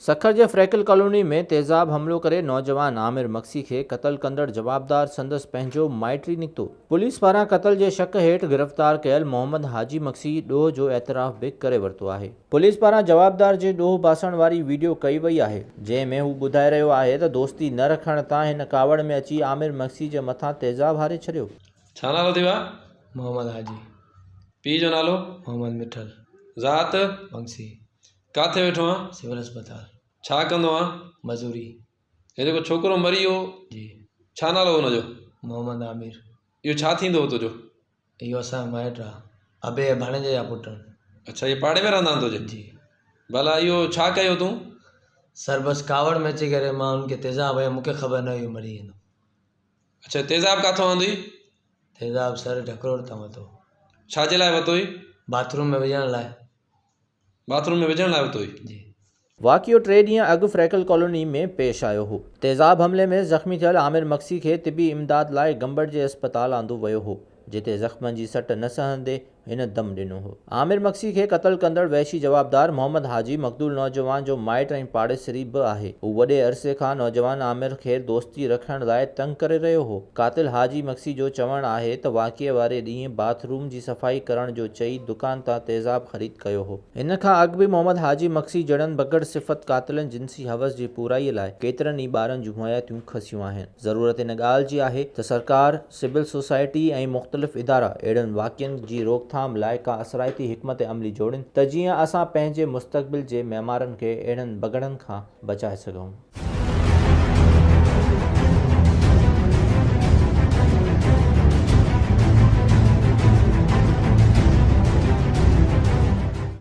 सखर जे freckle colony में तेज़ाब हमलो करे नौजवान आमिर मक्सी के क़त्ल कंदड़ जवाबदार संदसि पंहिंजो माइटी निकितो। पुलिस पारां क़त्ल जे शक हेठि गिरफ़्तार कयल मोहम्मद हाजी मक्सी ॾोह जो एतराफ़ भी करे वरितो आहे। पुलिस पारां जवाबदार जे ॾोह बासण वारी वीडियो कई वई आहे, जंहिं में हू ॿुधाए रहियो आहे त दोस्ती न रखण तां हिन कावड़ में अची आमिर मक्सी जे मथां तेज़ाब हारे छॾियो। छा नालो अथव? मोहम्मद हाजी। पीउ जो नालो? मोहम्मद मिठल। ज़ात? मक्सी। काथे वेठो आहे? सिविल अस्पताल। छा कंदो आहे? मजूरी। हे जेको छोकिरो मरी वियो, जी। छा नालो हुनजो? मोहम्मद आमिर। इहो छा थींदो तुंहिंजो? इहो असांजो माइटु आहे, अबे जे भाणेजे जा पुट। अच्छा, इहे पाड़े में रहंदा आहिनि तुंहिंजे? जी। भला इहो छा कयो तूं? सर बसि कावड़ में अची करे मां उनखे तेज़ाब हयो, मूंखे ख़बर न हुई मरी वेंदो। अच्छा, तेज़ाब काथो आंदी? तेज़ाब सर ढकरोड़ तां वरितो। छा जे लाइ वरितो हुई? बाथरूम में विझण लाइ। बाथरूम में विझण लाइ वरितो हुई? जी। वाक़ियो 3 ॾींहं अॻु फ्रैकल कॉलोनी में पेश आयो हो। तेज़ाब हमले में ज़ख़्मी थियल आमिर मक्सी खे तिबी इमदाद लाइ गंबड़ जे अस्पताल आंदो वियो हो, जिते ज़ख़्मनि जी सट न सहंदे हिन दम ॾिनो हो। आमिर मक्सी खे क़त्ल कंदड़ वहशी जवाबदार मोहम्मद हाजी मक़दूल नौजवान जो माइट ऐं पाड़ेसरी बि आहे। हू वॾे अरसे खां नौजवान आमिर खे दोस्ती रखण लाइ तंग करे रहियो हो। क़ातिल हाजी मक्सी जो चवणु आहे त वाक़िए वारे ॾींहुं बाथरूम जी सफ़ाई करण जो चई दुकान तां तेज़ाब ख़रीद कयो हो। इन खां अॻु बि मोहम्मद हाजी मक्सी जड़न बगड़ सिफ़त क़ातिलनि जिनसी हवस जी पूराईअ लाइ केतिरनि ई ॿारनि जूं हयातियूं खसियूं आहिनि। ज़रूरत इन ॻाल्हि जी आहे त सरकार, सिविल सोसाइटी ऐं मुख़्तलिफ़ इदारा अहिड़नि वाक़िअनि जी रोकथाम लाइ का असराइती हिकमत अमली जोड़नि त जीअं असां पंहिंजे मुस्तक़बिल जे मेमारनि खे अहिड़नि बगड़नि खां बचाए सघूं।